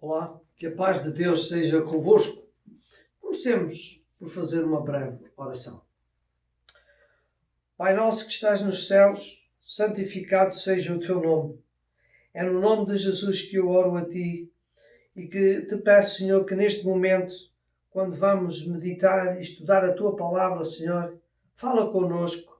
Olá, que a paz de Deus seja convosco. Comecemos por fazer uma breve oração. Pai nosso que estás nos céus, santificado seja o teu nome. É no nome de Jesus que eu oro a ti e que te peço, Senhor, que neste momento, quando vamos meditar e estudar a Tua Palavra, Senhor, fala connosco.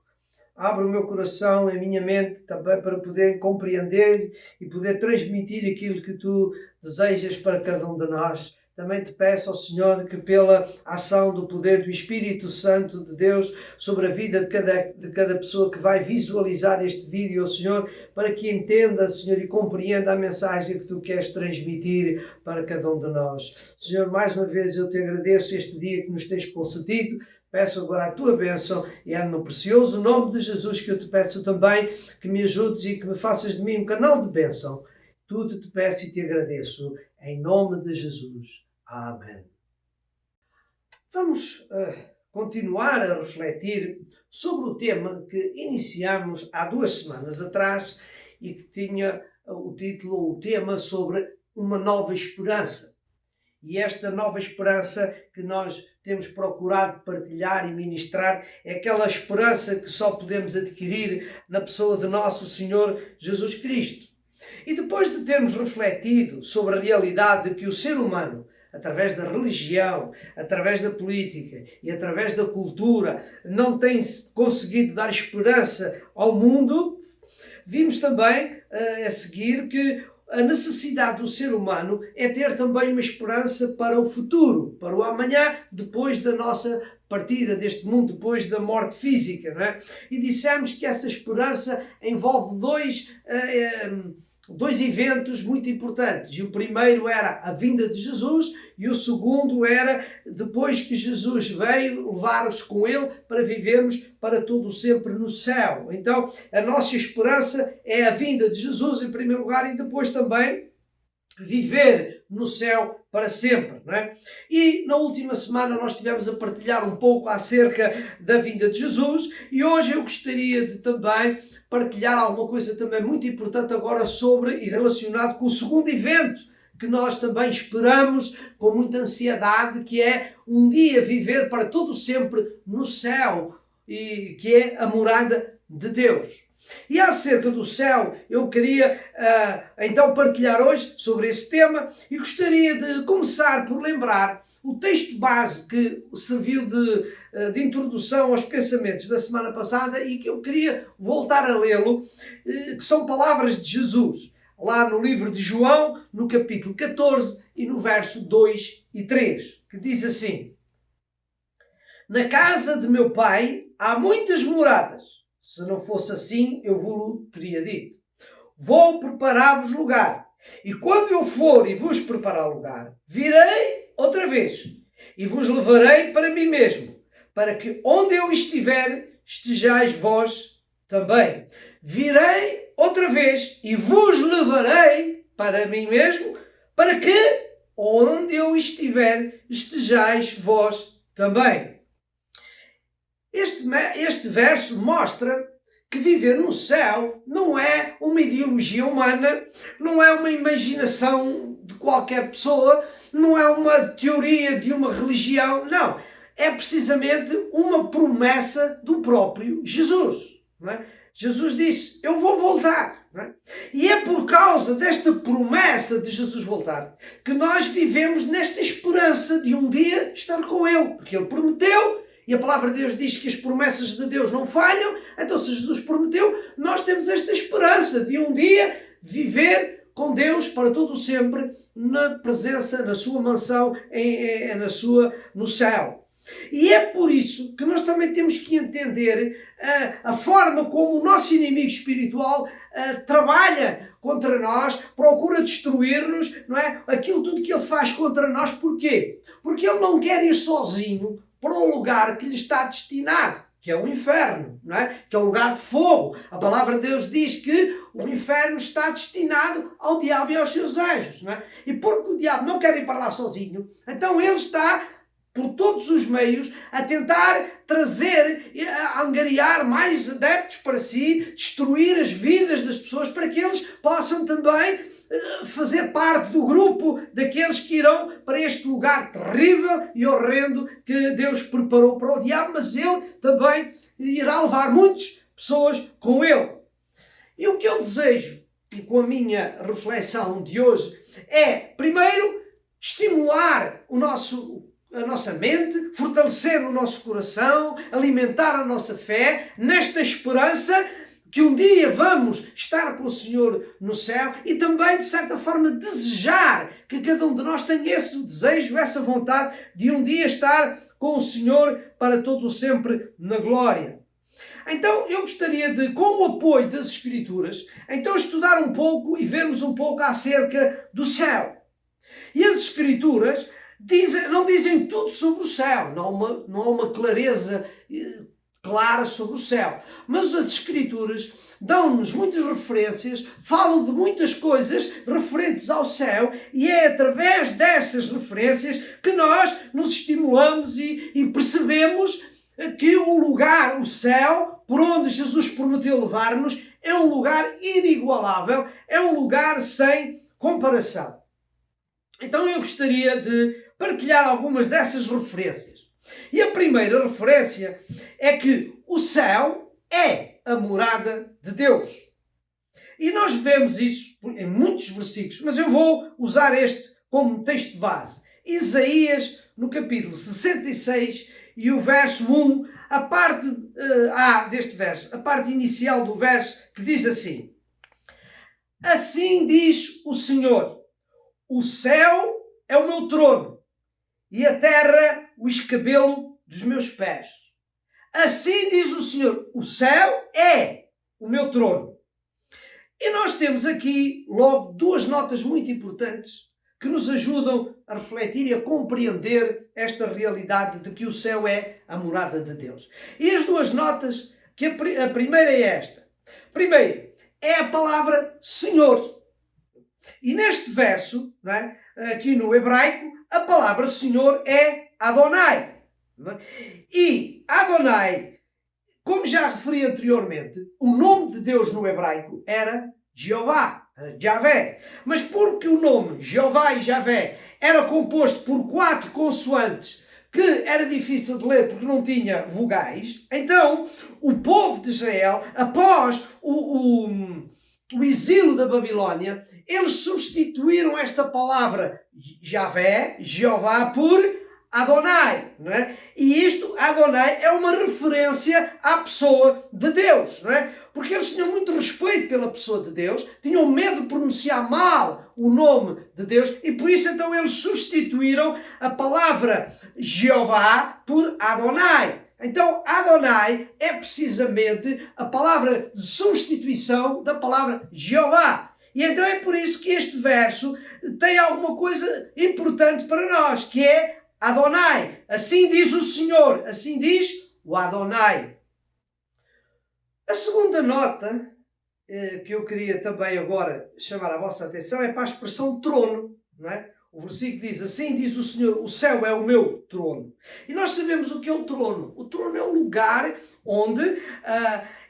Abre o meu coração e a minha mente também para poder compreender e poder transmitir aquilo que Tu desejas para cada um de nós. Também te peço ao Senhor que pela ação do poder do Espírito Santo de Deus sobre a vida de cada pessoa que vai visualizar este vídeo, Senhor, para que entenda, Senhor, e compreenda a mensagem que Tu queres transmitir para cada um de nós. Senhor, mais uma vez eu te agradeço este dia que nos tens concedido. Peço agora a Tua bênção e é no precioso nome de Jesus que eu te peço também que me ajudes e que me faças de mim um canal de bênção. Tudo te peço e te agradeço. Em nome de Jesus. Amém. Vamos continuar a refletir sobre o tema que iniciámos há 2 semanas atrás e que tinha o título, o tema sobre uma nova esperança. E esta nova esperança que nós temos procurado partilhar e ministrar é aquela esperança que só podemos adquirir na pessoa de nosso Senhor Jesus Cristo. E depois de termos refletido sobre a realidade de que o ser humano, através da religião, através da política e através da cultura, não tem conseguido dar esperança ao mundo, vimos também a seguir que a necessidade do ser humano é ter também uma esperança para o futuro, para o amanhã, depois da nossa partida deste mundo, depois da morte física, não é? E dissemos que essa esperança envolve dois eventos muito importantes. E o primeiro era a vinda de Jesus e o segundo era depois que Jesus veio levar-nos com ele para vivermos para todo sempre no céu. Então, a nossa esperança é a vinda de Jesus em primeiro lugar e depois também viver no céu para sempre, não é? E na última semana nós estivemos a partilhar um pouco acerca da vinda de Jesus e hoje eu gostaria de também partilhar alguma coisa também muito importante agora sobre e relacionado com o segundo evento que nós também esperamos com muita ansiedade, que é um dia viver para todo sempre no céu, e que é a morada de Deus. E acerca do céu, eu queria então partilhar hoje sobre esse tema e gostaria de começar por lembrar o texto base que serviu de introdução aos pensamentos da semana passada e que eu queria voltar a lê-lo, que são palavras de Jesus, lá no livro de João, no capítulo 14 e no verso 2 e 3, que diz assim: Na casa de meu pai há muitas moradas. Se não fosse assim, eu vos teria dito. Vou preparar-vos lugar. E quando eu for e vos preparar lugar, virei outra vez e vos levarei para mim mesmo, para que onde eu estiver, estejais vós também. Virei outra vez e vos levarei para mim mesmo, para que onde eu estiver, estejais vós também. Este verso mostra que viver no céu não é uma ideologia humana, não é uma imaginação de qualquer pessoa, não é uma teoria de uma religião, não. É precisamente uma promessa do próprio Jesus. Não é? Jesus disse, eu vou voltar. Não é? E é por causa desta promessa de Jesus voltar que nós vivemos nesta esperança de um dia estar com Ele, porque Ele prometeu. E a palavra de Deus diz que as promessas de Deus não falham. Então, se Jesus prometeu, nós temos esta esperança de um dia viver com Deus para todo sempre, na presença, na sua mansão, no céu. E é por isso que nós também temos que entender a forma como o nosso inimigo espiritual trabalha contra nós, procura destruir-nos, não é? Aquilo tudo que ele faz contra nós. Porquê? Porque ele não quer ir sozinho para um lugar que lhe está destinado, que é o inferno, não é? Que é um lugar de fogo. A palavra de Deus diz que o inferno está destinado ao diabo e aos seus anjos, não é? E porque o diabo não quer ir para lá sozinho, então ele está, por todos os meios, a tentar trazer, a angariar mais adeptos para si, destruir as vidas das pessoas, para que eles possam também fazer parte do grupo daqueles que irão para este lugar terrível e horrendo que Deus preparou para o diabo, mas ele também irá levar muitas pessoas com ele. E o que eu desejo, e com a minha reflexão de hoje, é, primeiro, estimular a nossa mente, fortalecer o nosso coração, alimentar a nossa fé, nesta esperança que um dia vamos estar com o Senhor no céu e também, de certa forma, desejar que cada um de nós tenha esse desejo, essa vontade de um dia estar com o Senhor para todo o sempre na glória. Então, eu gostaria de, com o apoio das Escrituras, então estudar um pouco e vermos um pouco acerca do céu. E as Escrituras não dizem tudo sobre o céu, não há uma clareza clara sobre o céu. Mas as Escrituras dão-nos muitas referências, falam de muitas coisas referentes ao céu e é através dessas referências que nós nos estimulamos e percebemos que o lugar, o céu, por onde Jesus prometeu levar-nos, é um lugar inigualável, é um lugar sem comparação. Então eu gostaria de partilhar algumas dessas referências. E a primeira referência é que o céu é a morada de Deus. E nós vemos isso em muitos versículos, mas eu vou usar este como texto de base. Isaías, no capítulo 66 e o verso 1, a parte A deste verso, a parte inicial do verso, que diz assim: Assim diz o Senhor, o céu é o meu trono e a terra o escabelo dos meus pés. Assim diz o Senhor, o céu é o meu trono. E nós temos aqui logo duas notas muito importantes que nos ajudam a refletir e a compreender esta realidade de que o céu é a morada de Deus. E as duas notas, que a primeira é esta. Primeiro, é a palavra Senhor. E neste verso, não é, aqui no hebraico, a palavra Senhor é Adonai. E Adonai, como já referi anteriormente, o nome de Deus no hebraico era Jeová, Javé. Mas porque o nome Jeová e Javé era composto por 4 consoantes que era difícil de ler porque não tinha vogais, então o povo de Israel, após o exílio da Babilónia, eles substituíram esta palavra Javé, Jeová, por Adonai, não é? E isto, Adonai, é uma referência à pessoa de Deus, não é? Porque eles tinham muito respeito pela pessoa de Deus, tinham medo de pronunciar mal o nome de Deus e por isso então eles substituíram a palavra Jeová por Adonai. Então, Adonai é precisamente a palavra de substituição da palavra Jeová. E então é por isso que este verso tem alguma coisa importante para nós, que é Adonai. Assim diz o Senhor, assim diz o Adonai. A segunda nota que eu queria também agora chamar a vossa atenção é para a expressão trono, não é? O versículo diz, assim diz o Senhor, o céu é o meu trono. E nós sabemos o que é o trono. O trono é um lugar onde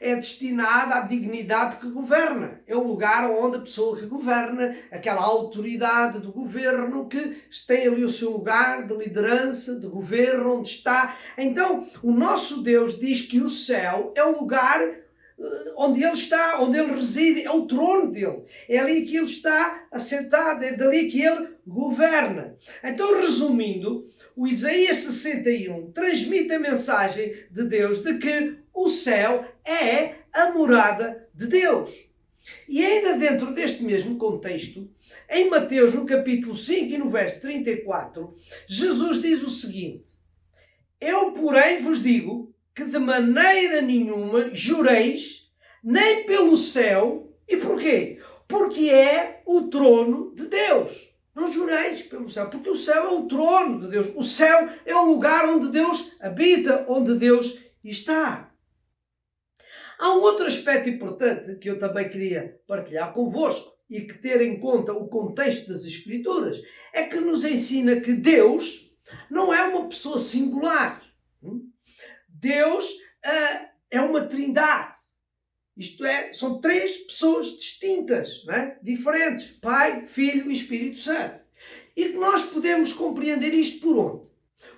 é destinado à dignidade que governa. É o lugar onde a pessoa que governa, aquela autoridade do governo que tem ali o seu lugar de liderança, de governo, onde está. Então, o nosso Deus diz que o céu é o lugar onde ele está, onde ele reside, é o trono dele. É ali que ele está assentado, é dali que ele governa. Então, resumindo, o Isaías 61 transmite a mensagem de Deus de que o céu é a morada de Deus. E ainda dentro deste mesmo contexto, em Mateus, no capítulo 5 e no verso 34, Jesus diz o seguinte: Eu, porém, vos digo que de maneira nenhuma jureis, nem pelo céu. E porquê? Porque é o trono de Deus. Não jureis pelo céu, porque o céu é o trono de Deus. O céu é o lugar onde Deus habita, onde Deus está. Há um outro aspecto importante que eu também queria partilhar convosco e que ter em conta o contexto das Escrituras é que nos ensina que Deus não é uma pessoa singular. Deus é uma trindade. Isto é, são 3 pessoas distintas, não é? Diferentes. Pai, Filho e Espírito Santo. E que nós podemos compreender isto por onde?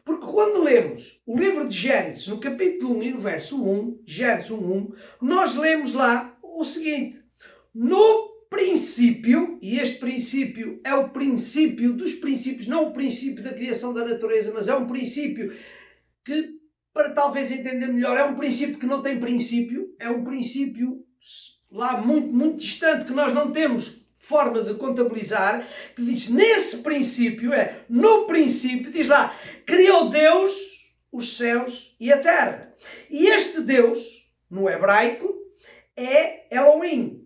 Porque quando lemos o livro de Gênesis, no capítulo 1 e no verso 1, Gênesis 1, nós lemos lá o seguinte: No princípio, e este princípio é o princípio dos princípios, não o princípio da criação da natureza, mas é um princípio que, para talvez entender melhor, é um princípio que não tem princípio, é um princípio lá muito, muito distante, que nós não temos forma de contabilizar, que diz, nesse princípio, no princípio, diz lá, criou Deus os céus e a terra. E este Deus, no hebraico, é Elohim.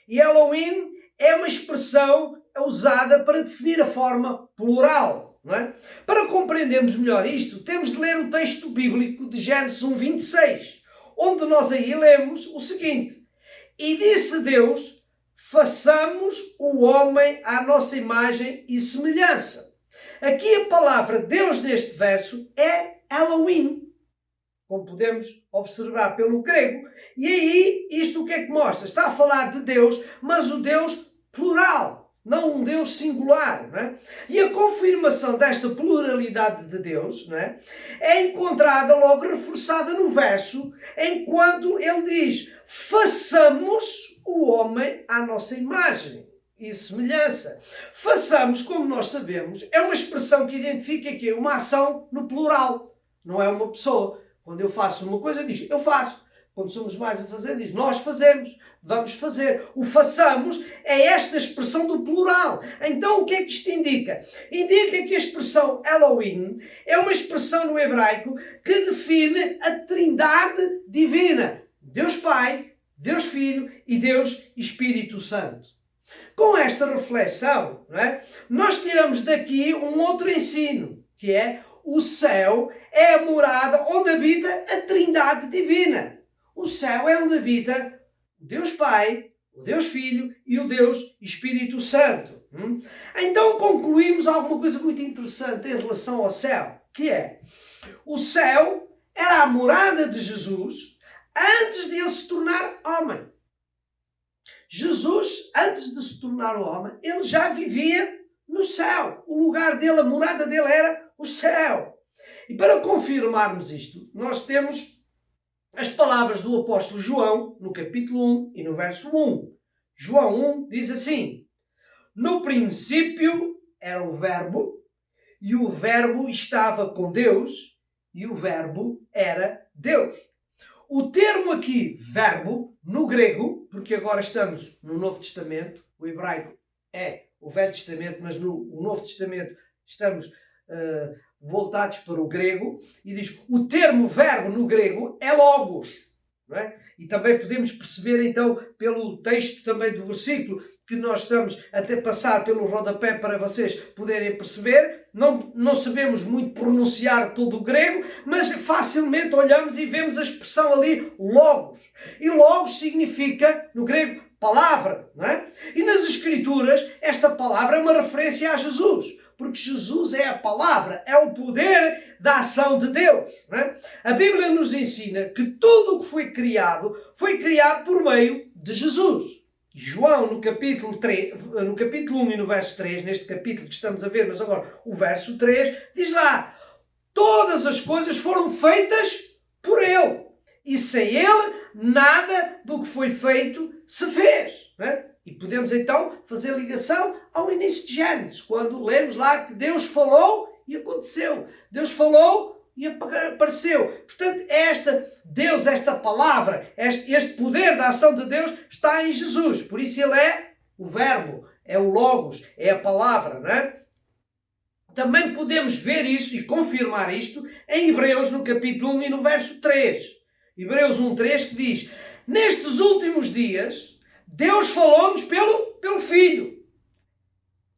E Elohim é uma expressão usada para definir a forma plural. Não é? Para compreendermos melhor isto, temos de ler o texto bíblico de Gênesis 1:26, onde nós aí lemos o seguinte: E disse Deus, façamos o homem à nossa imagem e semelhança. Aqui a palavra Deus neste verso é Elohim, como podemos observar pelo grego. E aí, isto o que é que mostra? Está a falar de Deus, mas o Deus plural, não um Deus singular. Não é? E a confirmação desta pluralidade de Deus, não é? É encontrada logo reforçada no verso, enquanto ele diz, façamos o homem à nossa imagem e semelhança. Façamos, como nós sabemos, é uma expressão que identifica aqui uma ação no plural, não é uma pessoa. Quando eu faço uma coisa, diz eu faço. Quando somos mais a fazer, diz nós fazemos, vamos fazer. O façamos é esta expressão do plural. Então o que é que isto indica? Indica que a expressão Elohim é uma expressão no hebraico que define a trindade divina. Deus Pai, Deus Filho e Deus Espírito Santo. Com esta reflexão, não é, nós tiramos daqui um outro ensino, que é o céu é a morada onde habita a trindade divina. O céu é onde habita o Deus Pai, o Deus Filho e o Deus Espírito Santo. Então concluímos alguma coisa muito interessante em relação ao céu, que é o céu era a morada de Jesus antes de ele se tornar homem. Jesus, antes de se tornar homem, ele já vivia no céu. O lugar dele, a morada dele era o céu. E para confirmarmos isto, nós temos as palavras do apóstolo João, no capítulo 1 e no verso 1. João 1 diz assim: No princípio era o Verbo, e o Verbo estava com Deus, e o Verbo era Deus. O termo aqui, verbo, no grego, porque agora estamos no Novo Testamento, o hebraico é o Velho Testamento, mas no Novo Testamento estamos voltados para o grego, e diz, o termo verbo no grego é logos. Não é? E também podemos perceber então pelo texto também do versículo, que nós estamos até passar pelo rodapé para vocês poderem perceber. Não sabemos muito pronunciar todo o grego, mas facilmente olhamos e vemos a expressão ali, logos. E logos significa, no grego, palavra. Não é? E nas Escrituras, esta palavra é uma referência a Jesus. Porque Jesus é a palavra, é o poder da ação de Deus. Não é? A Bíblia nos ensina que tudo o que foi criado por meio de Jesus. João, no capítulo 1 e no verso 3, neste capítulo que estamos a ver, mas agora o verso 3, diz lá, todas as coisas foram feitas por Ele. E sem Ele, nada do que foi feito se fez. Não é? E podemos então fazer ligação ao início de Gênesis, quando lemos lá que Deus falou e aconteceu. Deus falou e apareceu. Portanto, esta palavra, este poder da ação de Deus está em Jesus. Por isso ele é o verbo, é o logos, é a palavra. Não é? Também podemos ver isso e confirmar isto em Hebreus, no capítulo 1 e no verso 3. Hebreus 1:3, que diz, nestes últimos dias, Deus falou-nos pelo Filho,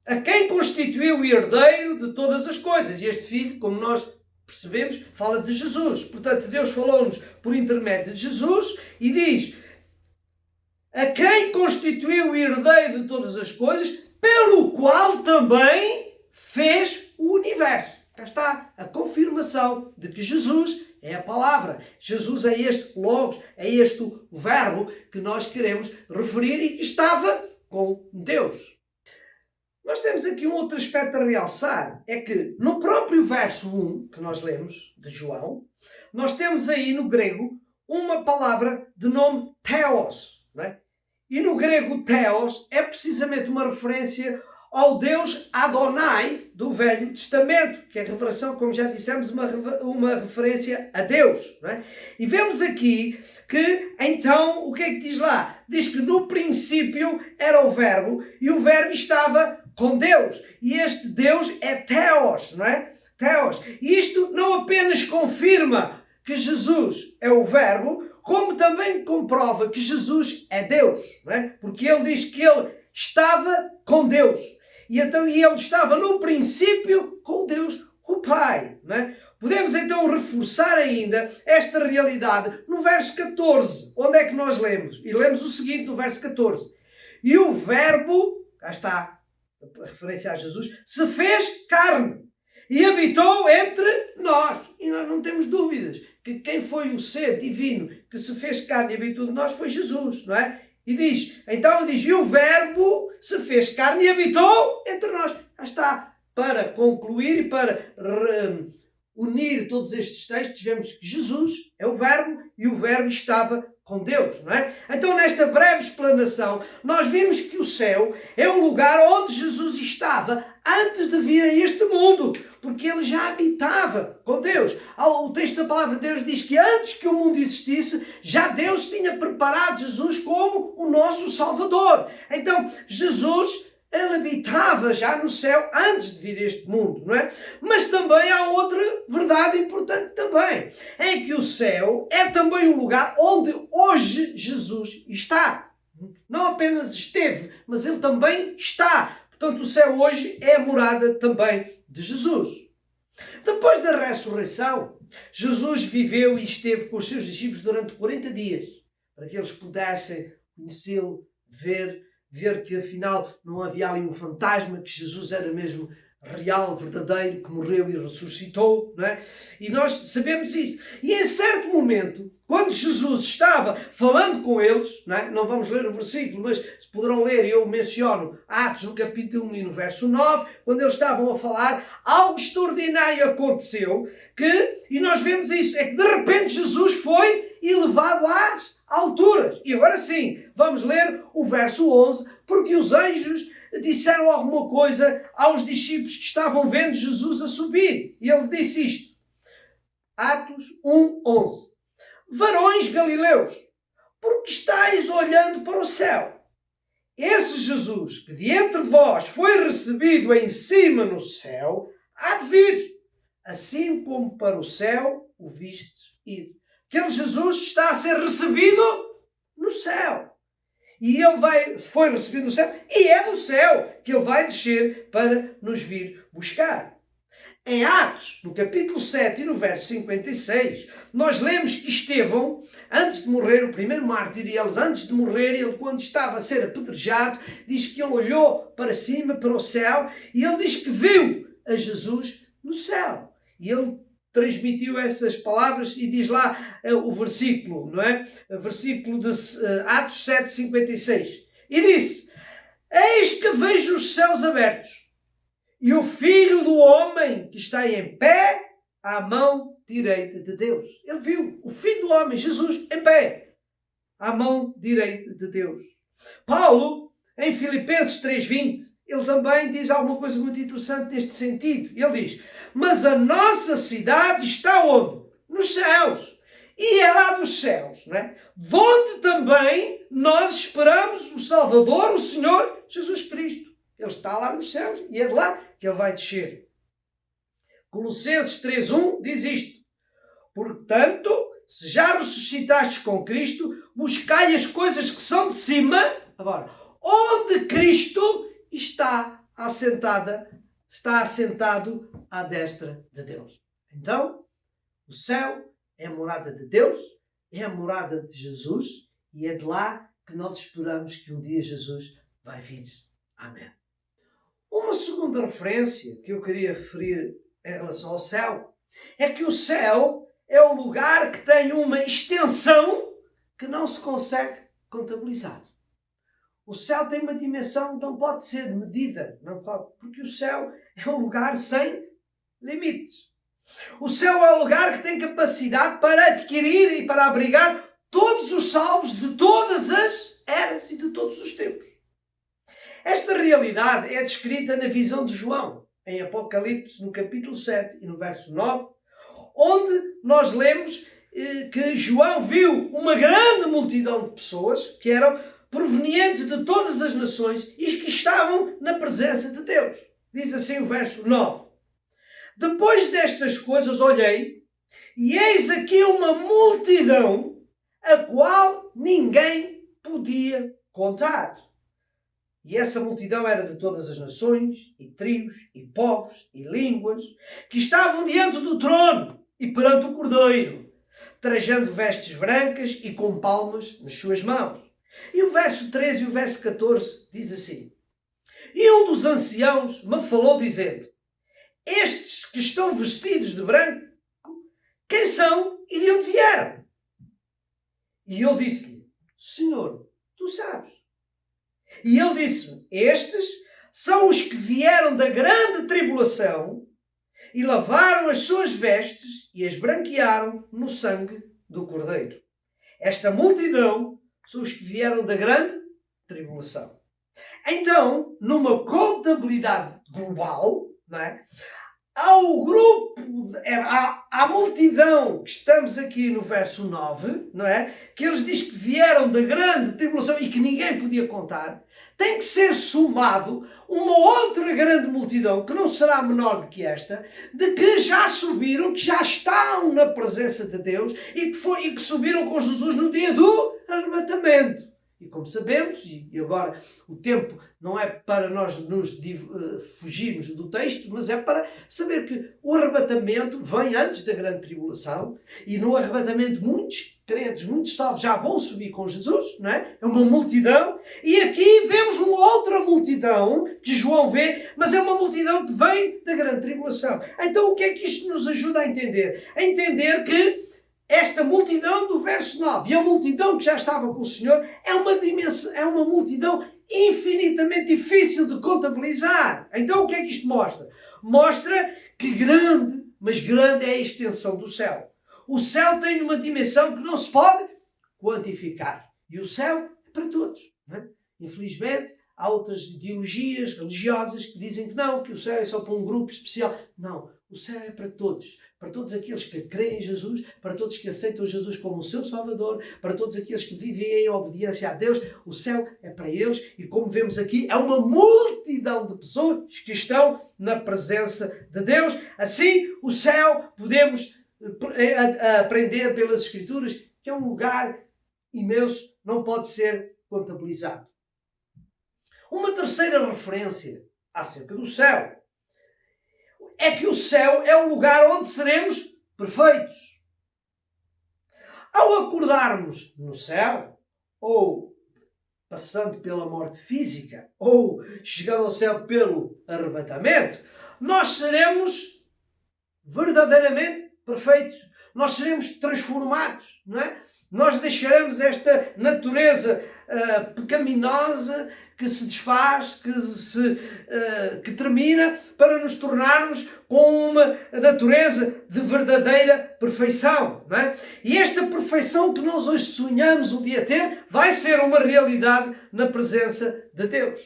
a quem constituiu o herdeiro de todas as coisas. E este Filho, como nós percebemos, fala de Jesus. Portanto, Deus falou-nos por intermédio de Jesus e diz, a quem constituiu o herdeiro de todas as coisas, pelo qual também fez o universo. Cá está a confirmação de que Jesus é a palavra. Jesus é este logos, é este verbo que nós queremos referir e que estava com Deus. Nós temos aqui um outro aspecto a realçar, é que no próprio verso 1, que nós lemos, de João, nós temos aí no grego uma palavra de nome theos. Não é? E no grego Theos é precisamente uma referência ao Deus Adonai do Velho Testamento, que é a revelação, como já dissemos, uma referência a Deus. Não é? E vemos aqui que, então, o que é que diz lá? Diz que no princípio era o Verbo e o Verbo estava com Deus. E este Deus é Theos, não é? Theos. E isto não apenas confirma que Jesus é o Verbo, como também comprova que Jesus é Deus. Não é? Porque ele diz que ele estava com Deus. E então ele estava no princípio com Deus, o Pai. Não é? Podemos então reforçar ainda esta realidade no verso 14. Onde é que nós lemos? E lemos o seguinte no verso 14. E o Verbo, cá está a referência a Jesus, se fez carne e habitou entre nós. E nós não temos dúvidas que quem foi o ser divino que se fez carne e habitou entre nós foi Jesus, não é? E diz, e o Verbo se fez carne e habitou entre nós. Já está. Para concluir e para unir todos estes textos, vemos que Jesus é o Verbo e o Verbo estava com Deus, não é? Então, nesta breve explanação, nós vimos que o céu é o lugar onde Jesus estava antes de vir a este mundo, porque ele já habitava com Deus. O texto da palavra de Deus diz que antes que o mundo existisse, já Deus tinha preparado Jesus como o nosso Salvador. Então, Jesus, ele habitava já no céu antes de vir a este mundo, não é? Mas também há outra verdade importante também. É que o céu é também o lugar onde hoje Jesus está. Não apenas esteve, mas ele também está. Portanto, o céu hoje é a morada também de Jesus. Depois da ressurreição, Jesus viveu e esteve com os seus discípulos durante 40 dias, para que eles pudessem conhecê-lo, ver que afinal não havia ali um fantasma, que Jesus era mesmo real, verdadeiro, que morreu e ressuscitou, não é? E nós sabemos isso. E em certo momento, quando Jesus estava falando com eles, não é? Não vamos ler o versículo, mas poderão ler, eu menciono Atos no capítulo 1 e no verso 9, quando eles estavam a falar, algo extraordinário aconteceu, e nós vemos isso, é que de repente Jesus foi elevado às alturas. E agora sim, vamos ler o verso 11, porque os anjos disseram alguma coisa aos discípulos que estavam vendo Jesus a subir. E ele disse isto. Atos 1:11. Varões galileus, por que estáis olhando para o céu? Esse Jesus que de entre vós foi recebido em cima no céu, há de vir, assim como para o céu o vistes ir. Aquele Jesus está a ser recebido no céu. E ele foi recebido no céu, e é do céu que ele vai descer para nos vir buscar. Em Atos, no capítulo 7 e no verso 56, nós lemos que Estevão, antes de morrer, o primeiro mártir, antes de morrer, ele quando estava a ser apedrejado, diz que ele olhou para cima, para o céu, e ele diz que viu a Jesus no céu. E ele transmitiu essas palavras e diz lá o versículo, não é? O versículo de Atos 7, 56. E disse, eis que vejo os céus abertos e o Filho do Homem que está em pé à mão direita de Deus. Ele viu o Filho do Homem, Jesus, em pé à mão direita de Deus. Paulo, em Filipenses 3:20, ele também diz alguma coisa muito interessante neste sentido. Ele diz, mas a nossa cidade está onde? Nos céus. E é lá dos céus, não é? De onde também nós esperamos o Salvador, o Senhor Jesus Cristo. Ele está lá nos céus e é de lá que ele vai descer. Colossenses 3:1 diz isto. Portanto, se já ressuscitastes com Cristo, buscai as coisas que são de cima, agora, onde Cristo está assentado à destra de Deus. Então, o céu é a morada de Deus, é a morada de Jesus, e é de lá que nós esperamos que um dia Jesus vai vir. Amém. Uma segunda referência que eu queria referir em relação ao céu é que o céu é o lugar que tem uma extensão que não se consegue contabilizar. O céu tem uma dimensão que não pode ser medida, não pode, porque o céu é um lugar sem limites. O céu é um lugar que tem capacidade para adquirir e para abrigar todos os salvos de todas as eras e de todos os tempos. Esta realidade é descrita na visão de João, em Apocalipse, no capítulo 7 e no verso 9, onde nós lemos que João viu uma grande multidão de pessoas que eram provenientes de todas as nações e que estavam na presença de Deus. Diz assim o verso 9. Depois destas coisas olhei, e eis aqui uma multidão, a qual ninguém podia contar. E essa multidão era de todas as nações, e tribos, e povos, e línguas, que estavam diante do trono e perante o Cordeiro, trajando vestes brancas e com palmas nas suas mãos. E o verso 13 e o verso 14 diz assim: E um dos anciãos me falou dizendo: Estes que estão vestidos de branco, quem são e de onde vieram? E eu disse-lhe: Senhor, tu sabes. E ele disse-me: Estes são os que vieram da grande tribulação e lavaram as suas vestes e as branquearam no sangue do Cordeiro. Esta multidão são os que vieram da grande tribulação. Então, numa contabilidade global, não é? Ao grupo, à multidão que estamos aqui no verso 9, não é? Que eles dizem que vieram da grande tribulação e que ninguém podia contar, tem que ser somado uma outra grande multidão, que não será menor do que esta, de que já subiram, que já estão na presença de Deus e que subiram com Jesus no dia do arrebatamento. E como sabemos, e agora o tempo não é para nós nos fugirmos do texto, mas é para saber que o arrebatamento vem antes da grande tribulação, e no arrebatamento muitos crentes, muitos salvos já vão subir com Jesus, não é? É uma multidão, e aqui vemos uma outra multidão que João vê, mas é uma multidão que vem da grande tribulação. Então o que é que isto nos ajuda a entender? A entender que esta multidão do verso 9 e a multidão que já estava com o Senhor é uma multidão infinitamente difícil de contabilizar. Então o que é que isto mostra? Mostra que grande, mas grande é a extensão do céu. O céu tem uma dimensão que não se pode quantificar. E o céu é para todos. Não é? Infelizmente, há outras ideologias religiosas que dizem que não, que o céu é só para um grupo especial. Não, o céu é para todos. Para todos aqueles que creem em Jesus, para todos que aceitam Jesus como o seu Salvador, para todos aqueles que vivem em obediência a Deus, o céu é para eles. E como vemos aqui, é uma multidão de pessoas que estão na presença de Deus. Assim, o céu, podemos aprender pelas Escrituras, que é um lugar imenso, não pode ser contabilizado. Uma terceira referência acerca do céu é que o céu é o lugar onde seremos perfeitos. Ao acordarmos no céu, ou passando pela morte física, ou chegando ao céu pelo arrebatamento, nós seremos verdadeiramente perfeitos. Nós seremos transformados, não é? Nós deixaremos esta natureza pecaminosa que se desfaz, que termina, para nos tornarmos com uma natureza de verdadeira perfeição. Não é? E esta perfeição que nós hoje sonhamos um dia ter, vai ser uma realidade na presença de Deus.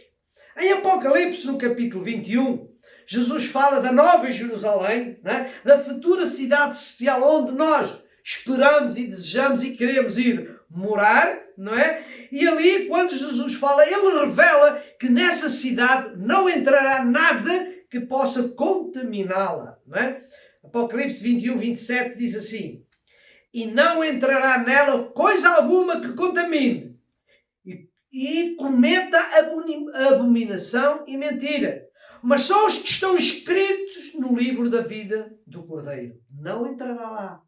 Em Apocalipse, no capítulo 21, Jesus fala da Nova Jerusalém, não é? Da futura cidade celestial, onde nós esperamos e desejamos e queremos ir morar, não é? E ali, quando Jesus fala, ele revela que nessa cidade não entrará nada que possa contaminá-la, não é? Apocalipse 21, 27 diz assim: E não entrará nela coisa alguma que contamine e cometa abominação e mentira. Mas só os que estão escritos no livro da vida do Cordeiro. Não entrará lá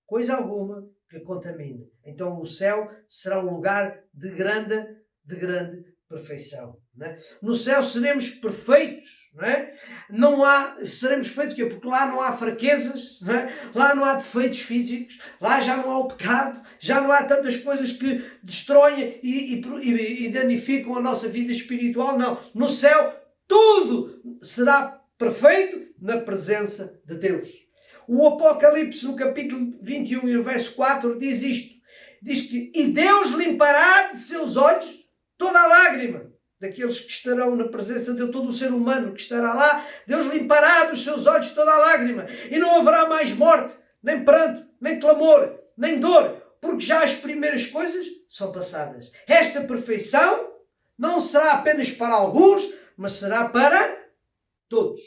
coisa alguma que contamine. Então o céu será um lugar de grande perfeição. Não é? No céu seremos perfeitos. Não é? Seremos perfeitos porque lá não há fraquezas, não é? Lá não há defeitos físicos, lá já não há o pecado, já não há tantas coisas que destroem e danificam a nossa vida espiritual. Não. No céu tudo será perfeito na presença de Deus. O Apocalipse, no capítulo 21 e o verso 4, diz isto: diz que e Deus limpará de seus olhos toda a lágrima. Daqueles que estarão na presença de todo o ser humano que estará lá, Deus limpará dos seus olhos toda a lágrima. E não haverá mais morte, nem pranto, nem clamor, nem dor, porque já as primeiras coisas são passadas. Esta perfeição não será apenas para alguns, mas será para todos.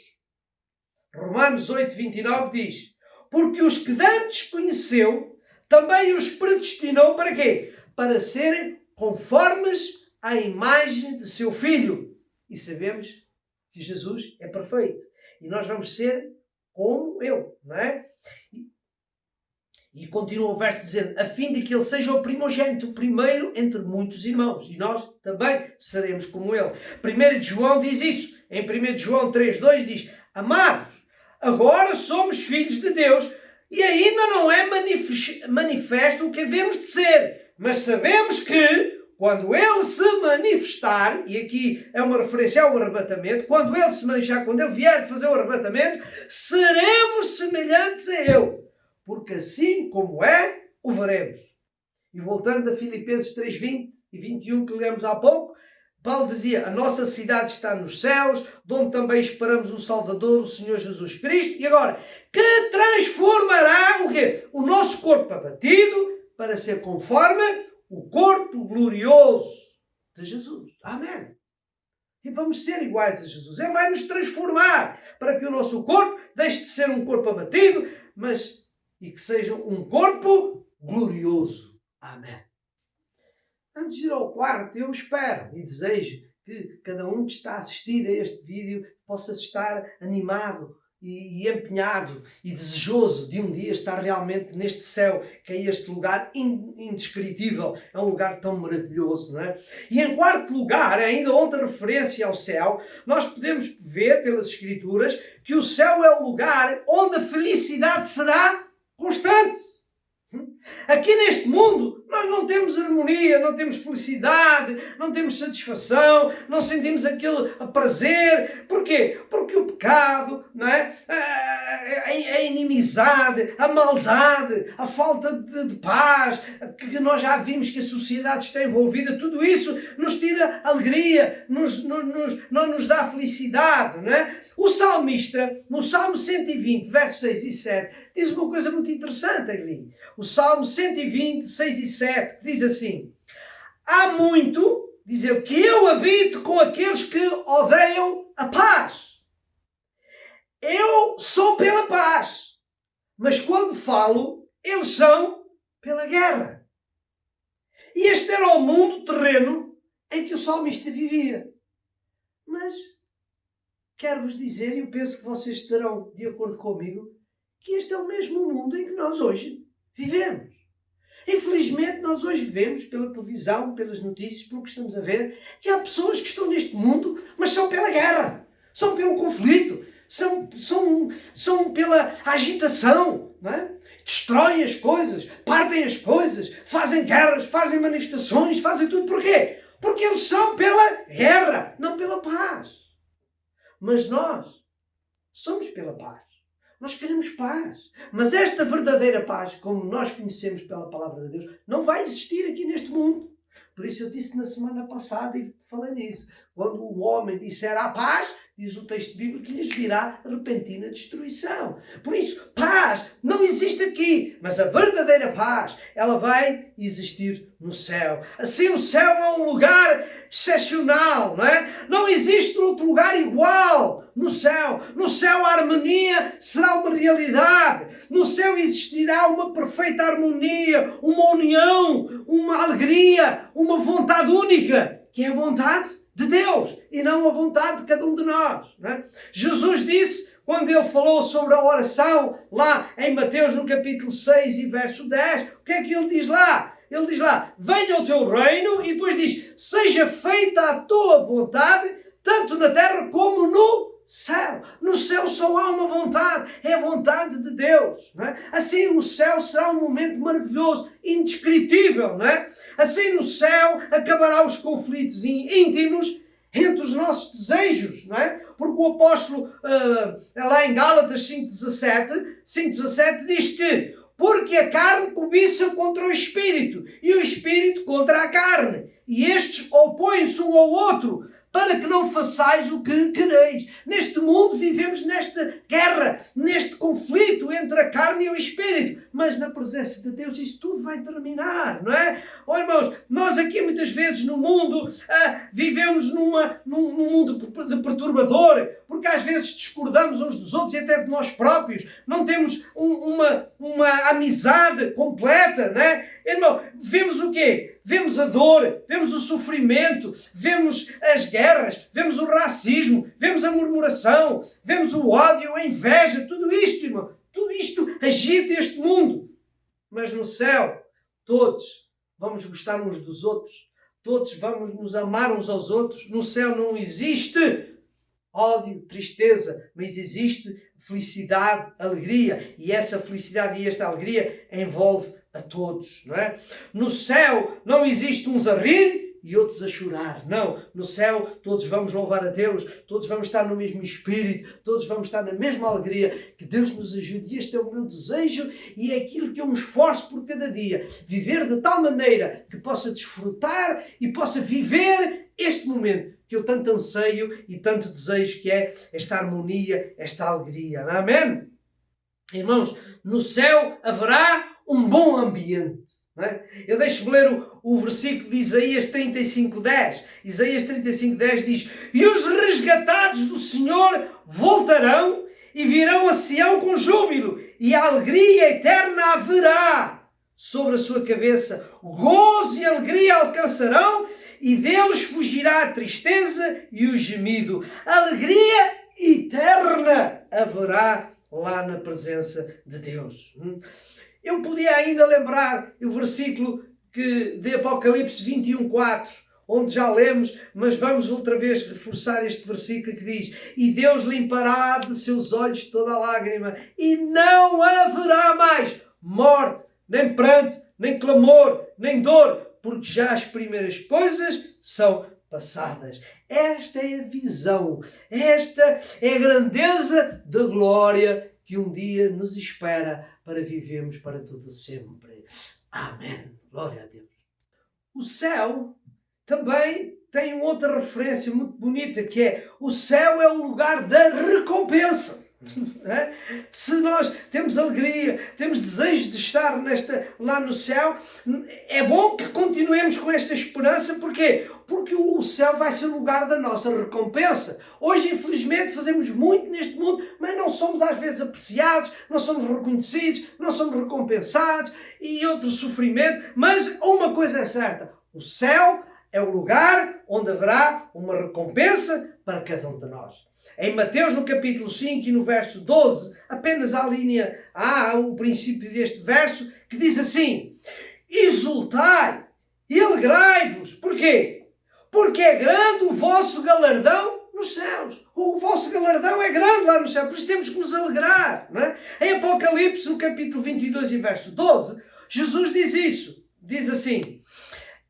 Romanos 8, 29 diz: porque os que dantes conheceu, também os predestinou para quê? Para serem conformes à imagem de seu Filho. E sabemos que Jesus é perfeito. E nós vamos ser como Ele, não é? E continua o verso dizendo, a fim de que Ele seja o primogênito, o primeiro entre muitos irmãos. E nós também seremos como Ele. 1 João diz isso. Em 1 João 3,2 diz, amados, agora somos filhos de Deus e ainda não é manifesto o que havemos de ser. Mas sabemos que quando Ele se manifestar, e aqui é uma referência ao arrebatamento, quando Ele se manifestar, quando Ele vier fazer o arrebatamento, seremos semelhantes a Ele. Porque assim como é, o veremos. E voltando a Filipenses 3, 20 e 21, que lemos há pouco, Paulo dizia, a nossa cidade está nos céus, de onde também esperamos o Salvador, o Senhor Jesus Cristo. E agora, que transformará o quê? O nosso corpo abatido para ser conforme o corpo glorioso de Jesus. Amém. E vamos ser iguais a Jesus. Ele vai nos transformar para que o nosso corpo deixe de ser um corpo abatido, mas e que seja um corpo glorioso. Amém. Antes de ir ao quarto, eu espero e desejo que cada um que está a assistir a este vídeo possa estar animado e empenhado e desejoso de um dia estar realmente neste céu, que é este lugar indescritível, é um lugar tão maravilhoso, não é? E em quarto lugar, ainda outra referência ao céu, nós podemos ver pelas Escrituras que o céu é o lugar onde a felicidade será constante. Aqui neste mundo nós não temos harmonia, não temos felicidade, não temos satisfação, não sentimos aquele prazer. Porquê? Porque o pecado, não é? A inimizade, a maldade, a falta de paz, que nós já vimos que a sociedade está envolvida, tudo isso nos tira alegria, não nos dá felicidade. Não é? O salmista, no Salmo 120, versos 6 e 7, diz uma coisa muito interessante ali. O Salmo 120, 6 e 7, diz assim, há muito, diz ele, que eu habito com aqueles que odeiam a paz. Eu sou pela paz, mas quando falo, eles são pela guerra. E este era o mundo terreno em que o salmista vivia. Mas quero-vos dizer, e eu penso que vocês estarão de acordo comigo, que este é o mesmo mundo em que nós hoje vivemos. Infelizmente, nós hoje vemos pela televisão, pelas notícias, pelo que estamos a ver, que há pessoas que estão neste mundo, mas são pela guerra, são pelo conflito, são pela agitação, não é? Destroem as coisas, partem as coisas, fazem guerras, fazem manifestações, fazem tudo. Porquê? Porque eles são pela guerra, não pela paz. Mas nós somos pela paz. Nós queremos paz. Mas esta verdadeira paz, como nós conhecemos pela palavra de Deus, não vai existir aqui neste mundo. Por isso eu disse na semana passada e falei nisso. Quando o homem disser a paz, diz o texto bíblico que lhes virá repentina destruição. Por isso, paz não existe aqui. Mas a verdadeira paz, ela vai existir no céu. Assim, o céu é um lugar excepcional, não é? Não existe outro lugar igual no céu. No céu a harmonia será uma realidade. No céu existirá uma perfeita harmonia, uma união, uma alegria, uma vontade única, que é a vontade de Deus e não a vontade de cada um de nós. Não é? Jesus disse, quando ele falou sobre a oração, lá em Mateus, no capítulo 6 e verso 10, o que é que ele diz lá? Ele diz lá, venha o teu reino, e depois diz, seja feita a tua vontade, tanto na terra como no céu. No céu só há uma vontade, é a vontade de Deus. Não é? Assim o céu será um momento maravilhoso, indescritível. Não é? Assim no céu acabará os conflitos íntimos entre os nossos desejos. Não é? Porque o apóstolo, lá em Gálatas 5:17 diz que Porque a carne cobiça contra o espírito e o espírito contra a carne. E estes opõem-se um ao outro, para que não façais o que quereis. Neste mundo vivemos nesta guerra, neste conflito entre a carne e o espírito. Mas na presença de Deus isso tudo vai terminar, não é? Oh, irmãos, nós aqui muitas vezes no mundo vivemos num mundo de perturbador, porque às vezes discordamos uns dos outros e até de nós próprios. Não temos uma amizade completa, não é? Irmão, vemos o quê? Vemos a dor, vemos o sofrimento, vemos as guerras, vemos o racismo, vemos a murmuração, vemos o ódio, a inveja, tudo isto, irmão. Tudo isto agita este mundo. Mas no céu, todos vamos gostar uns dos outros. Todos vamos nos amar uns aos outros. No céu não existe ódio, tristeza, mas existe felicidade, alegria. E essa felicidade e esta alegria envolve a todos, não é? No céu não existe uns a rir e outros a chorar. Não. No céu todos vamos louvar a Deus, todos vamos estar no mesmo espírito, todos vamos estar na mesma alegria. Que Deus nos ajude. E este é o meu desejo e é aquilo que eu me esforço por cada dia. Viver de tal maneira que possa desfrutar e possa viver este momento que eu tanto anseio e tanto desejo, que é esta harmonia, esta alegria. Amém? Irmãos, no céu haverá um bom ambiente. Não é? Eu deixo-me ler o versículo de Isaías 35:10. Isaías 35:10 diz: E os resgatados do Senhor voltarão e virão a Sião com júbilo, e a alegria eterna haverá sobre a sua cabeça. Gozo e alegria alcançarão, e deles fugirá a tristeza e o gemido. Alegria eterna haverá lá na presença de Deus. Eu podia ainda lembrar o versículo de Apocalipse 21:4, onde já lemos, mas vamos outra vez reforçar este versículo que diz: E Deus limpará de seus olhos toda a lágrima, e não haverá mais morte, nem pranto, nem clamor, nem dor, porque já as primeiras coisas são passadas. Esta é a visão, esta é a grandeza da glória que um dia nos espera para vivermos para todo sempre. Amém. Glória a Deus. O céu também tem uma outra referência muito bonita, que é: o céu é o lugar da recompensa. Se nós temos alegria, temos desejo de estar lá no céu, é bom que continuemos com esta esperança. Porquê? Porque o céu vai ser o lugar da nossa recompensa. Hoje, infelizmente, fazemos muito neste mundo, mas não somos às vezes apreciados, não somos reconhecidos, não somos recompensados, e outro sofrimento. Mas uma coisa é certa: o céu é o lugar onde haverá uma recompensa para cada um de nós. Em Mateus, no capítulo 5 e no verso 12, apenas a linha A, o princípio deste verso, que diz assim: Exultai e alegrai-vos. Porquê? Porque é grande o vosso galardão nos céus. O vosso galardão é grande lá no céu, por isso temos que nos alegrar. Não é? Em Apocalipse, no capítulo 22 e verso 12, Jesus diz isso. Diz assim: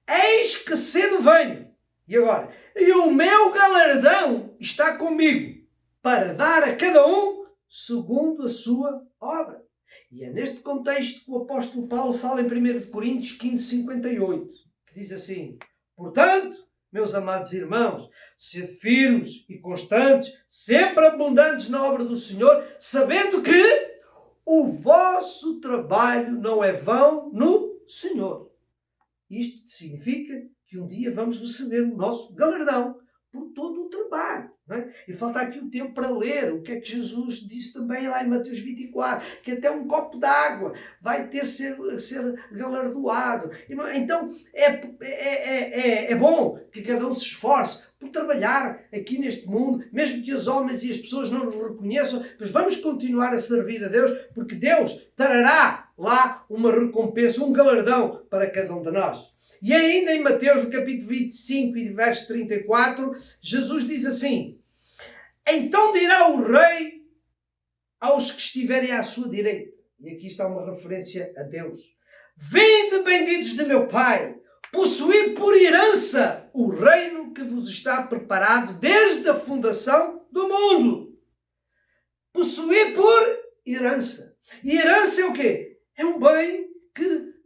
Eis que cedo venho. E agora? E o meu galardão está comigo, para dar a cada um segundo a sua obra. E é neste contexto que o apóstolo Paulo fala em 1 Coríntios 15:58, que diz assim: Portanto, meus amados irmãos, sede firmes e constantes, sempre abundantes na obra do Senhor, sabendo que o vosso trabalho não é vão no Senhor. Isto significa que um dia vamos receber o nosso galardão por todo o trabalho. Não é? E falta aqui o tempo para ler o que é que Jesus disse também lá em Mateus 24, que até um copo de água vai ter ser galardoado. Então é bom que cada um se esforce por trabalhar aqui neste mundo, mesmo que os homens e as pessoas não nos reconheçam, mas vamos continuar a servir a Deus, porque Deus trará lá uma recompensa, um galardão para cada um de nós. E ainda em Mateus, no capítulo 25 e verso 34, Jesus diz assim: Então dirá o rei aos que estiverem à sua direita, e aqui está uma referência a Deus: Vinde, benditos de meu Pai, possuí por herança o reino que vos está preparado desde a fundação do mundo. Possuí por herança. E herança é o quê? É um bem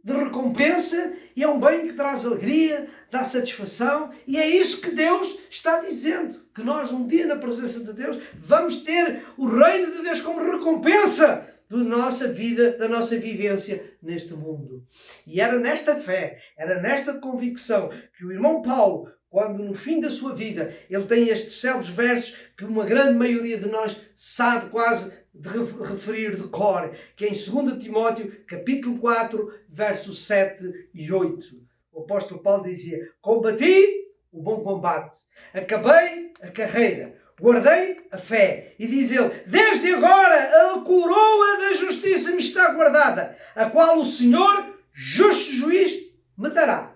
de recompensa e é um bem que traz alegria, dá satisfação, e é isso que Deus está dizendo, que nós um dia na presença de Deus vamos ter o reino de Deus como recompensa da nossa vida, da nossa vivência neste mundo. E era nesta fé, era nesta convicção que o irmão Paulo, quando no fim da sua vida ele tem estes célebres versos que uma grande maioria de nós sabe quase de referir de cor, que é em 2 Timóteo, capítulo 4, versos 7 e 8. O apóstolo Paulo dizia: combati o bom combate, acabei a carreira, guardei a fé. E diz ele: desde agora a coroa da justiça me está guardada, a qual o Senhor, justo juiz, me dará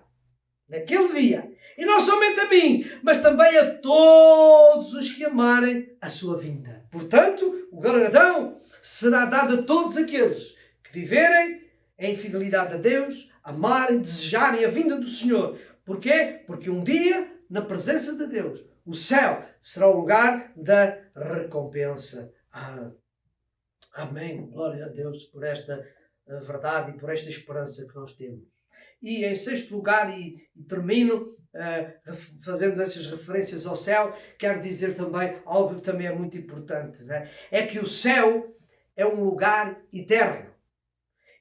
naquele dia. E não somente a mim, mas também a todos os que amarem a sua vinda. Portanto, o galardão será dado a todos aqueles que viverem em fidelidade a Deus, amarem, desejarem a vinda do Senhor. Porquê? Porque um dia, na presença de Deus, o céu será o lugar da recompensa. Amém. Glória a Deus por esta verdade e por esta esperança que nós temos. E em sexto lugar, e termino fazendo essas referências ao céu, quero dizer também algo que também é muito importante, né? É que o céu é um lugar eterno.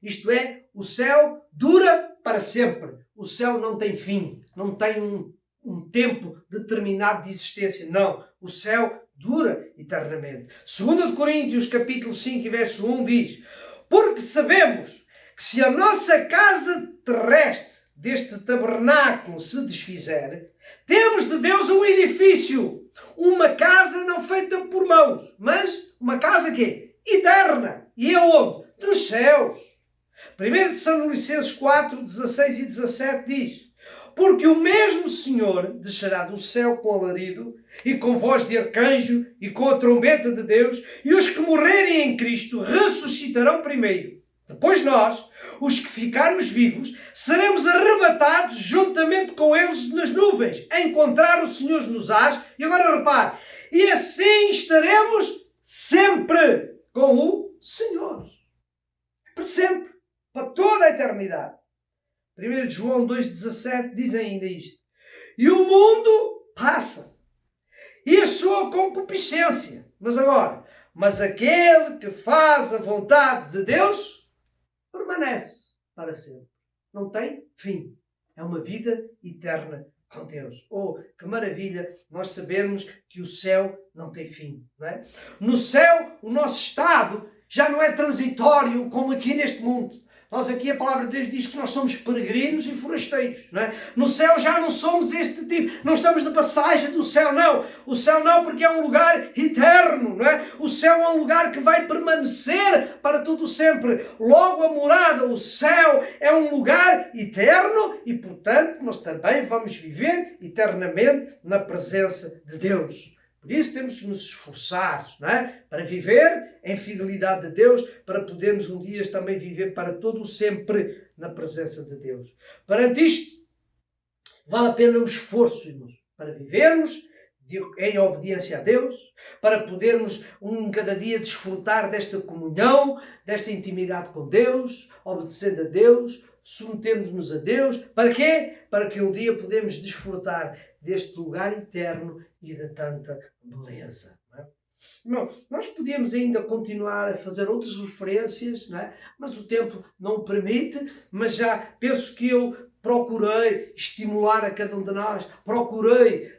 Isto é, o céu dura para sempre. O céu não tem fim, não tem um tempo determinado de existência. Não, o céu dura eternamente. 2 Coríntios capítulo 5 verso 1 diz: porque sabemos que se a nossa casa terrestre deste tabernáculo se desfizer, temos de Deus um edifício, uma casa não feita por mãos, mas uma casa que é eterna. E é onde? Nos céus. 1 Tessalonicenses 4, 16 e 17 diz: porque o mesmo Senhor descerá do céu com alarido, e com voz de arcanjo, e com a trombeta de Deus, e os que morrerem em Cristo ressuscitarão primeiro. Depois nós, os que ficarmos vivos, seremos arrebatados juntamente com eles nas nuvens, a encontrar o Senhor nos ares. E agora repare, e assim estaremos sempre com o Senhor. Para sempre, para toda a eternidade. 1 João 2,17 diz ainda isto: e o mundo passa, e a sua concupiscência. Mas aquele que faz a vontade de Deus permanece para sempre. Não tem fim. É uma vida eterna com Deus. Oh, que maravilha nós sabermos que o céu não tem fim. Não é? No céu, o nosso estado já não é transitório como aqui neste mundo. Nós aqui, a palavra de Deus diz que nós somos peregrinos e forasteiros. Não é? No céu já não somos este tipo. Não estamos de passagem do céu, não. O céu não, porque é um lugar eterno. Não é? O céu é um lugar que vai permanecer para todo sempre. Logo, a morada, o céu, é um lugar eterno e, portanto, nós também vamos viver eternamente na presença de Deus. Por isso temos de nos esforçar, não é? Para viver em fidelidade a Deus, para podermos um dia também viver para todo o sempre na presença de Deus. Perante isto, vale a pena o esforço, irmãos, para vivermos em obediência a Deus, para podermos cada dia desfrutar desta comunhão, desta intimidade com Deus, obedecendo a Deus, submetendo-nos a Deus. Para quê? Para que um dia podemos desfrutar deste lugar eterno e de tanta beleza. Não é? Irmão, nós podíamos ainda continuar a fazer outras referências, não é? Mas o tempo não o permite, mas já penso que eu procurei estimular a cada um de nós, procurei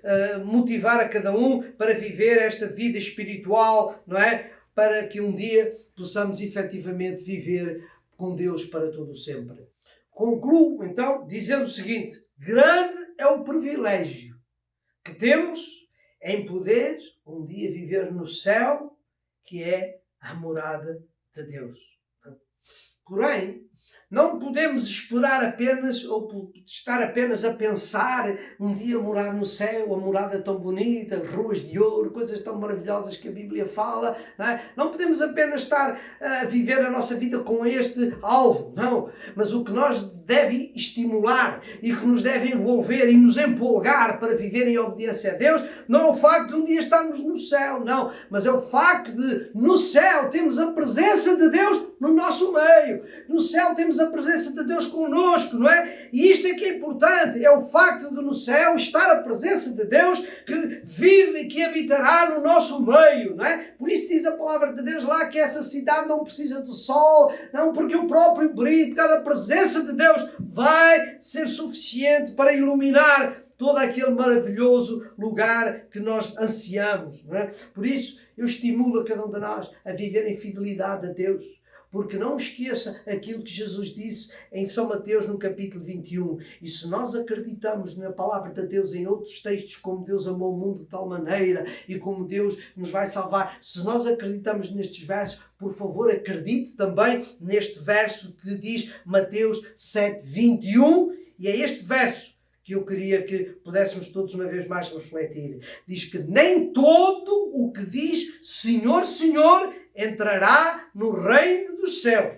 motivar a cada um para viver esta vida espiritual, não é? Para que um dia possamos efetivamente viver com Deus para todo o sempre. Concluo, então, dizendo o seguinte: grande é o privilégio que temos em poder um dia viver no céu, que é a morada de Deus. Porém, não podemos esperar apenas, ou estar apenas a pensar um dia morar no céu, a morada tão bonita, ruas de ouro, coisas tão maravilhosas que a Bíblia fala. Não podemos apenas estar a viver a nossa vida com este alvo, não. Mas o que nos deve estimular e que nos deve envolver e nos empolgar para viver em obediência a Deus, não é o facto de um dia estarmos no céu, não. Mas é o facto de, no céu, temos a presença de Deus no nosso meio. No céu temos temos a presença de Deus connosco, não é? E isto é que é importante, é o facto de no céu estar a presença de Deus que vive e que habitará no nosso meio, não é? Por isso diz a palavra de Deus lá que essa cidade não precisa de sol, não, porque o próprio brilho, cada presença de Deus vai ser suficiente para iluminar todo aquele maravilhoso lugar que nós ansiamos, não é? Por isso, eu estimulo a cada um de nós a viver em fidelidade a Deus. Porque não esqueça aquilo que Jesus disse em São Mateus no capítulo 21. E se nós acreditamos na palavra de Deus em outros textos, como Deus amou o mundo de tal maneira e como Deus nos vai salvar, se nós acreditamos nestes versos, por favor acredite também neste verso que diz Mateus 7:21. E é este verso que eu queria que pudéssemos todos uma vez mais refletir. Diz que nem todo o que diz Senhor, Senhor entrará no reino dos céus,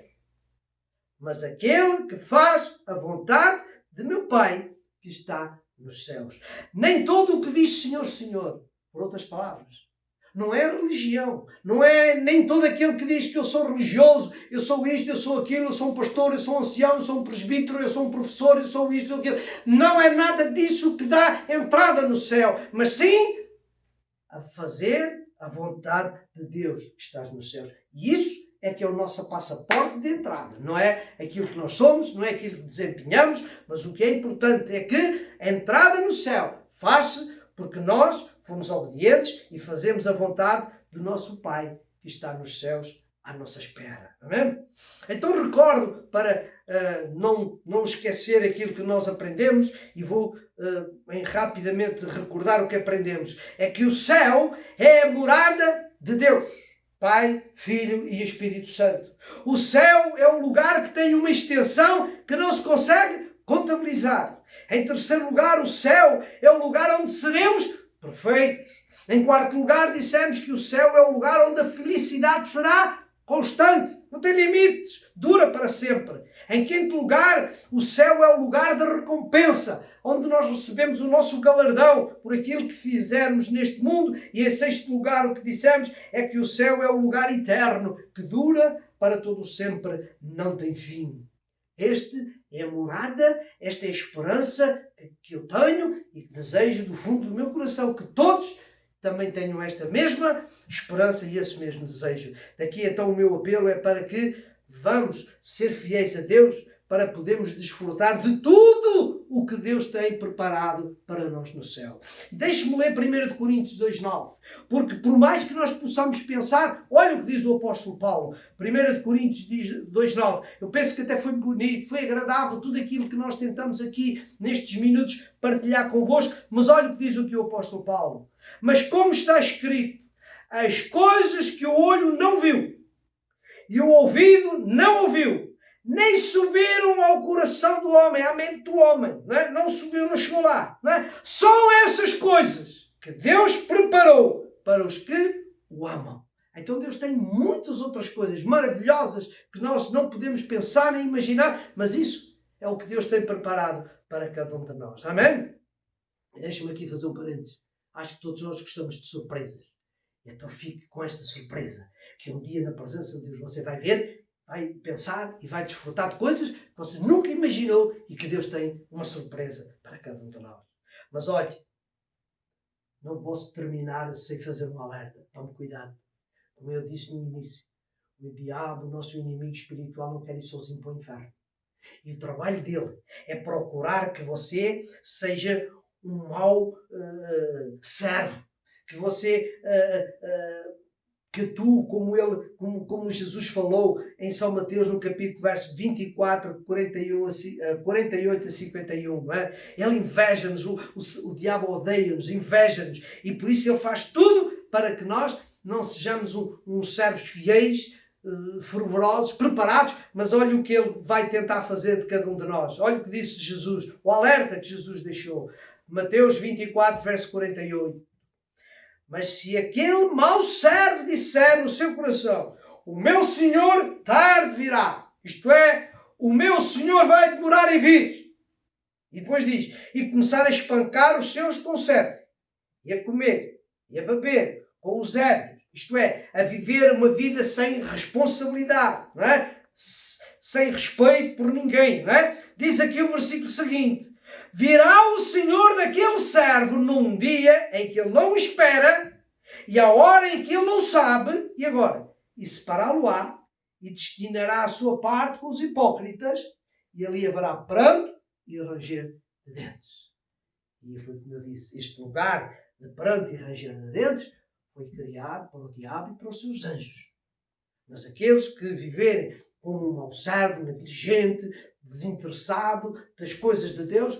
mas aquele que faz a vontade de meu Pai que está nos céus. Nem todo o que diz Senhor, Senhor, por outras palavras, não é religião, não é nem todo aquele que diz que eu sou religioso, eu sou isto, eu sou aquilo, eu sou um pastor, eu sou um ancião, eu sou um presbítero, eu sou um professor, eu sou isto, eu sou aquilo. Não é nada disso que dá entrada no céu, mas sim a fazer a vontade de Deus que estás nos céus. E isso é que é o nosso passaporte de entrada. Não é aquilo que nós somos, não é aquilo que desempenhamos, mas o que é importante é que a entrada no céu faz-se porque nós fomos obedientes e fazemos a vontade do nosso Pai que está nos céus à nossa espera. Amém? Então recordo, para não esquecer aquilo que nós aprendemos, e vou rapidamente recordar o que aprendemos, é que o céu é a morada de Deus, Pai, Filho e Espírito Santo. O céu é um lugar que tem uma extensão que não se consegue contabilizar. Em terceiro lugar, o céu é o lugar onde seremos perfeitos. Em quarto lugar, dissemos que o céu é o lugar onde a felicidade será constante, não tem limites, dura para sempre. Em quinto lugar, o céu é o lugar da recompensa, onde nós recebemos o nosso galardão por aquilo que fizermos neste mundo. E em sexto lugar, o que dissemos é que o céu é o lugar eterno, que dura para todo sempre, não tem fim. Este é a morada, esta é a esperança que eu tenho e que desejo do fundo do meu coração que todos também tenham esta mesma esperança e esse mesmo desejo. Daqui então o meu apelo é para que vamos ser fiéis a Deus para podermos desfrutar de tudo o que Deus tem preparado para nós no céu. Deixe-me ler 1 Coríntios 2:9, porque por mais que nós possamos pensar, olha o que diz o apóstolo Paulo, 1 Coríntios 2:9, eu penso que até foi bonito, foi agradável tudo aquilo que nós tentamos aqui nestes minutos partilhar convosco, mas olha o que diz o apóstolo Paulo. Mas como está escrito, as coisas que o olho não viu e o ouvido não ouviu, nem subiram ao coração do homem, à mente do homem, não subiu, não chegou lá. São essas coisas que Deus preparou para os que o amam. Então Deus tem muitas outras coisas maravilhosas que nós não podemos pensar nem imaginar, mas isso é o que Deus tem preparado para cada um de nós. Amém? Deixa-me aqui fazer um parênteses. Acho que todos nós gostamos de surpresas. Então fique com esta surpresa, que um dia na presença de Deus você vai ver, vai pensar e vai desfrutar de coisas que você nunca imaginou e que Deus tem uma surpresa para cada um de nós. Mas olhe, não posso terminar sem fazer um alerta. Tome cuidado. Como eu disse no início, o diabo, o nosso inimigo espiritual, não quer ir sozinho para o inferno. E o trabalho dele é procurar que você seja um mau servo. Que você que tu, como Jesus falou em São Mateus no capítulo verso 24, 48 a 51, não é? Ele inveja-nos, o diabo odeia-nos, inveja-nos, e por isso ele faz tudo para que nós não sejamos uns servos fiéis, fervorosos, preparados, mas olha o que ele vai tentar fazer de cada um de nós. Olha o que disse Jesus, o alerta que Jesus deixou. Mateus 24, verso 48. Mas se aquele mau servo disser no seu coração, o meu Senhor tarde virá, isto é, o meu Senhor vai demorar em vir. E depois diz, e começar a espancar os seus conservos, e a comer, e a beber com os ébrios, isto é, a viver uma vida sem responsabilidade, não é? sem respeito por ninguém, não é? Diz aqui o versículo seguinte: virá o Senhor daquele servo num dia em que ele não espera e a hora em que ele não sabe, e agora? E separá-lo-á e destinará a sua parte com os hipócritas, e ali haverá pranto e ranger de dentes. E foi como eu disse, este lugar de pranto e ranger de dentes foi criado para o diabo e para os seus anjos. Mas aqueles que viverem como um mau servo, negligente, desinteressado das coisas de Deus,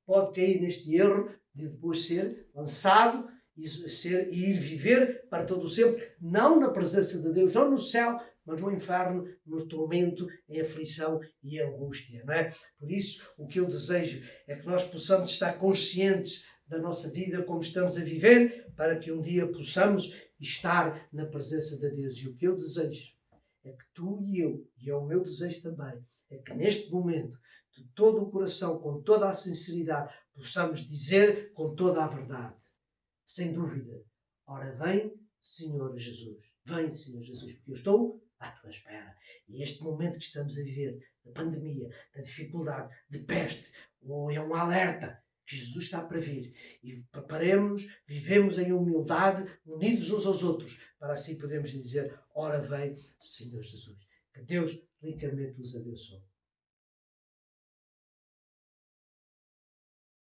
pode cair neste erro de depois ser lançado e ir viver para todo o sempre, não na presença de Deus, não no céu, mas no inferno, no tormento, em aflição e em angústia, não é? Por isso, o que eu desejo é que nós possamos estar conscientes da nossa vida, como estamos a viver, para que um dia possamos estar na presença de Deus. E o que eu desejo é que tu e eu, e é o meu desejo também, é que neste momento, de todo o coração, com toda a sinceridade, possamos dizer com toda a verdade, sem dúvida: ora vem, Senhor Jesus. Vem, Senhor Jesus, porque eu estou à tua espera. E este momento que estamos a viver, da pandemia, da dificuldade, de peste, é um alerta que Jesus está para vir. E preparemos-nos, vivemos em humildade, unidos uns aos outros, para assim podermos dizer: ora vem, Senhor Jesus. Que Deus ricamente os abençoe.